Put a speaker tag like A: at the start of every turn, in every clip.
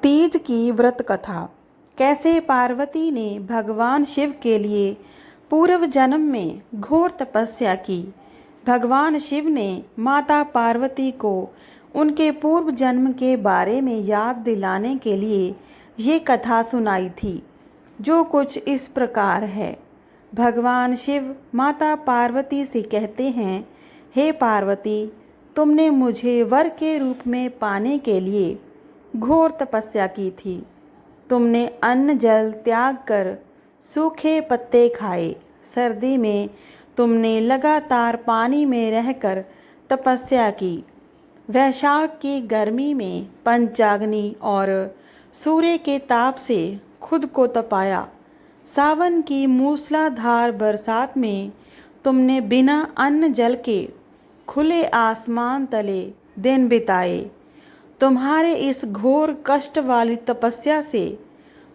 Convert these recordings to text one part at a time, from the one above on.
A: तीज की व्रत कथा। कैसे पार्वती ने भगवान शिव के लिए पूर्व जन्म में घोर तपस्या की। भगवान शिव ने माता पार्वती को उनके पूर्व जन्म के बारे में याद दिलाने के लिए ये कथा सुनाई थी, जो कुछ इस प्रकार है। भगवान शिव माता पार्वती से कहते हैं, हे पार्वती, तुमने मुझे वर के रूप में पाने के लिए घोर तपस्या की थी। तुमने अन्न जल त्याग कर सूखे पत्ते खाए। सर्दी में तुमने लगातार पानी में रहकर तपस्या की। वैशाख की गर्मी में पंचाग्नि और सूर्य के ताप से खुद को तपाया। सावन की मूसलाधार बरसात में तुमने बिना अन्न जल के खुले आसमान तले दिन बिताए। तुम्हारे इस घोर कष्ट वाली तपस्या से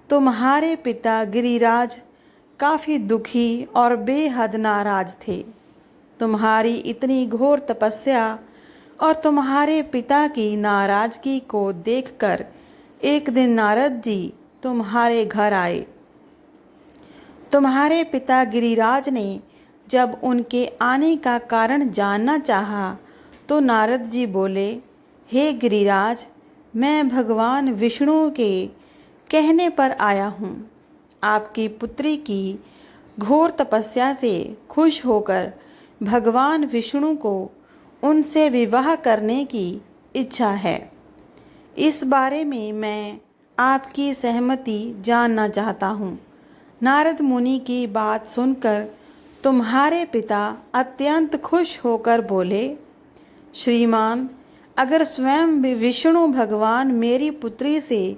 A: तुम्हारे पिता गिरिराज काफ़ी दुखी और बेहद नाराज थे। तुम्हारी इतनी घोर तपस्या और तुम्हारे पिता की नाराज़गी को देखकर एक दिन नारद जी तुम्हारे घर आए। तुम्हारे पिता गिरिराज ने जब उनके आने का कारण जानना चाहा तो नारद जी बोले, हे गिरिराज, मैं भगवान विष्णु के कहने पर आया हूँ। आपकी पुत्री की घोर तपस्या से खुश होकर भगवान विष्णु को उनसे विवाह करने की इच्छा है। इस बारे में मैं आपकी सहमति जानना चाहता हूँ। नारद मुनि की बात सुनकर तुम्हारे पिता अत्यंत खुश होकर बोले, श्रीमान, अगर स्वयं विष्णु भगवान मेरी पुत्री से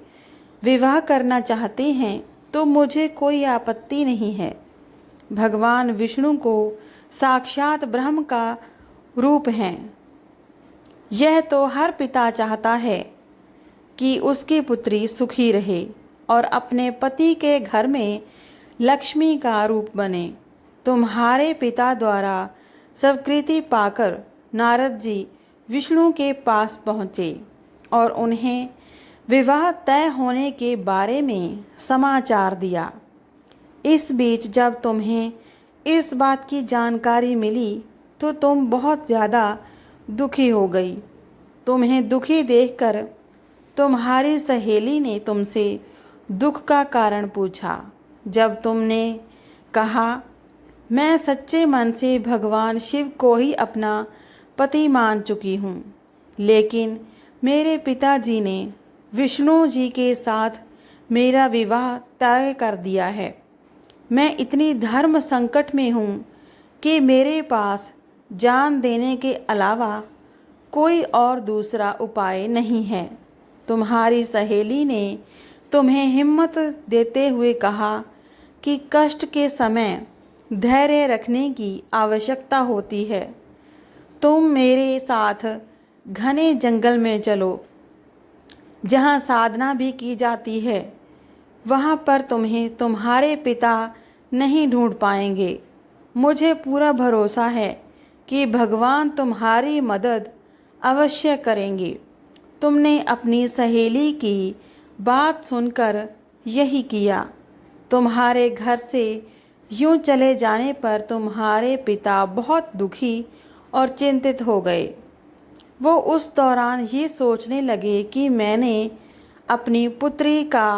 A: विवाह करना चाहते हैं तो मुझे कोई आपत्ति नहीं है। भगवान विष्णु को साक्षात ब्रह्म का रूप हैं। यह तो हर पिता चाहता है कि उसकी पुत्री सुखी रहे और अपने पति के घर में लक्ष्मी का रूप बने। तुम्हारे पिता द्वारा स्वीकृति पाकर नारद जी विष्णु के पास पहुँचे और उन्हें विवाह तय होने के बारे में समाचार दिया। इस बीच जब तुम्हें इस बात की जानकारी मिली तो तुम बहुत ज़्यादा दुखी हो गई। तुम्हें दुखी देखकर तुम्हारी सहेली ने तुमसे दुख का कारण पूछा। जब तुमने कहा, मैं सच्चे मन से भगवान शिव को ही अपना पति मान चुकी हूँ, लेकिन मेरे पिताजी ने विष्णु जी के साथ मेरा विवाह तय कर दिया है। मैं इतनी धर्म संकट में हूँ कि मेरे पास जान देने के अलावा कोई और दूसरा उपाय नहीं है। तुम्हारी सहेली ने तुम्हें हिम्मत देते हुए कहा कि कष्ट के समय धैर्य रखने की आवश्यकता होती है। तुम मेरे साथ घने जंगल में चलो, जहाँ साधना भी की जाती है। वहाँ पर तुम्हें तुम्हारे पिता नहीं ढूंढ पाएंगे। मुझे पूरा भरोसा है कि भगवान तुम्हारी मदद अवश्य करेंगे। तुमने अपनी सहेली की बात सुनकर यही किया। तुम्हारे घर से यूं चले जाने पर तुम्हारे पिता बहुत दुखी और चिंतित हो गए। वो उस दौरान ये सोचने लगे कि मैंने अपनी पुत्री का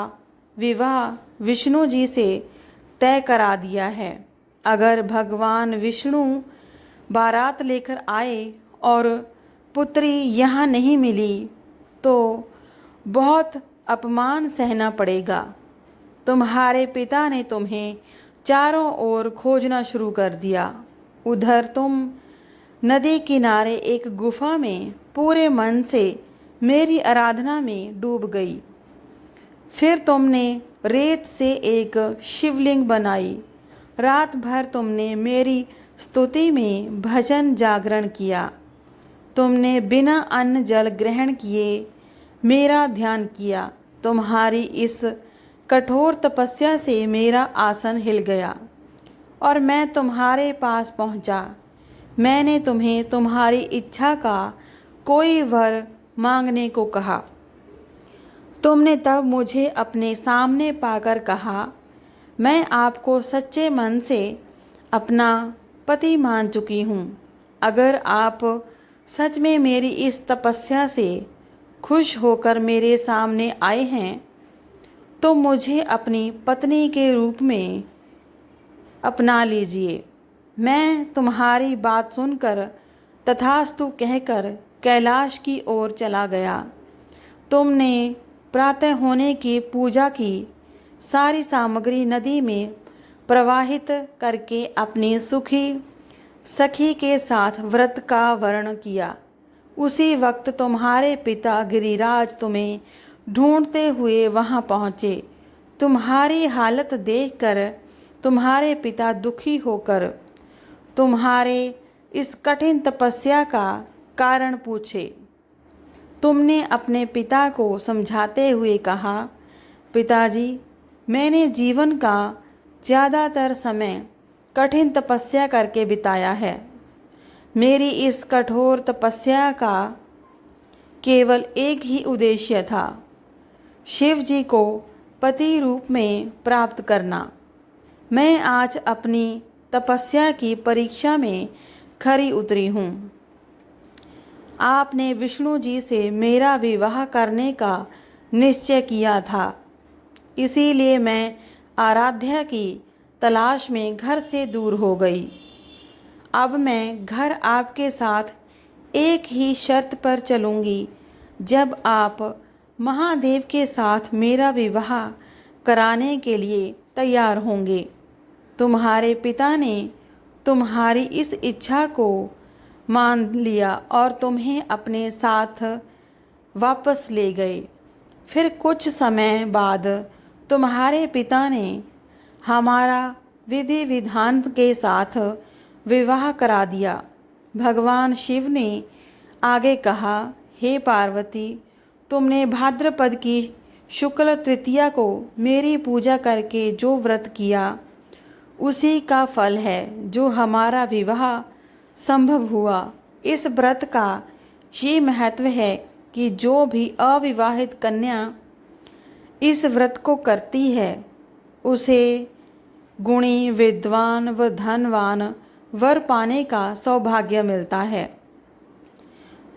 A: विवाह विष्णु जी से तय करा दिया है। अगर भगवान विष्णु बारात लेकर आए और पुत्री यहाँ नहीं मिली तो बहुत अपमान सहना पड़ेगा। तुम्हारे पिता ने तुम्हें चारों ओर खोजना शुरू कर दिया। उधर तुम नदी किनारे एक गुफा में पूरे मन से मेरी आराधना में डूब गई। फिर तुमने रेत से एक शिवलिंग बनाई। रात भर तुमने मेरी स्तुति में भजन जागरण किया। तुमने बिना अन्न जल ग्रहण किए मेरा ध्यान किया। तुम्हारी इस कठोर तपस्या से मेरा आसन हिल गया और मैं तुम्हारे पास पहुंचा। मैंने तुम्हें तुम्हारी इच्छा का कोई वर मांगने को कहा। तुमने तब मुझे अपने सामने पाकर कहा, मैं आपको सच्चे मन से अपना पति मान चुकी हूँ। अगर आप सच में मेरी इस तपस्या से खुश होकर मेरे सामने आए हैं तो मुझे अपनी पत्नी के रूप में अपना लीजिए। मैं तुम्हारी बात सुनकर तथास्तु कहकर कैलाश की ओर चला गया। तुमने प्रातः होने की पूजा की सारी सामग्री नदी में प्रवाहित करके अपनी सुखी सखी के साथ व्रत का वर्ण किया। उसी वक्त तुम्हारे पिता गिरिराज तुम्हें ढूंढते हुए वहां पहुँचे। तुम्हारी हालत देखकर तुम्हारे पिता दुखी होकर तुम्हारे इस कठिन तपस्या का कारण पूछे। तुमने अपने पिता को समझाते हुए कहा, पिताजी, मैंने जीवन का ज़्यादातर समय कठिन तपस्या करके बिताया है। मेरी इस कठोर तपस्या का केवल एक ही उद्देश्य था, शिव जी को पति रूप में प्राप्त करना। मैं आज अपनी तपस्या की परीक्षा में खरी उतरी हूँ। आपने विष्णु जी से मेरा विवाह करने का निश्चय किया था, इसीलिए मैं आराध्या की तलाश में घर से दूर हो गई। अब मैं घर आपके साथ एक ही शर्त पर चलूँगी, जब आप महादेव के साथ मेरा विवाह कराने के लिए तैयार होंगे। तुम्हारे पिता ने तुम्हारी इस इच्छा को मान लिया और तुम्हें अपने साथ वापस ले गए। फिर कुछ समय बाद तुम्हारे पिता ने हमारा विधि विधान के साथ विवाह करा दिया। भगवान शिव ने आगे कहा, हे पार्वती, तुमने भाद्रपद की शुक्ल तृतीया को मेरी पूजा करके जो व्रत किया, उसी का फल है जो हमारा विवाह संभव हुआ। इस व्रत का ये महत्व है कि जो भी अविवाहित कन्या इस व्रत को करती है, उसे गुणी, विद्वान व धनवान वर पाने का सौभाग्य मिलता है।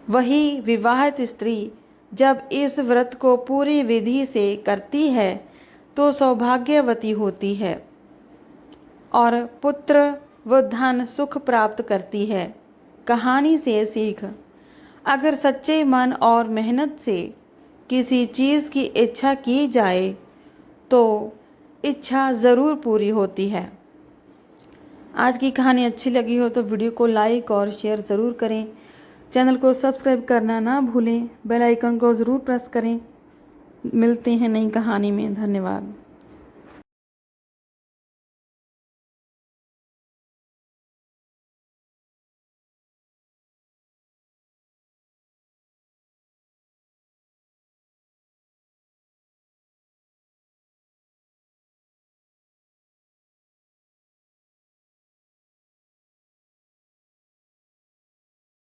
A: वही विवाहित स्त्री जब इस व्रत को पूरी विधि से करती है तो सौभाग्यवती होती है और पुत्र व धन सुख प्राप्त करती है। कहानी से सीख, अगर सच्चे मन और मेहनत से किसी चीज़ की इच्छा की जाए तो इच्छा ज़रूर पूरी होती है। आज की कहानी अच्छी लगी हो तो वीडियो को लाइक और शेयर ज़रूर करें। चैनल को सब्सक्राइब करना ना भूलें। बेल आइकन को ज़रूर प्रेस करें। मिलते हैं नई कहानी में। धन्यवाद।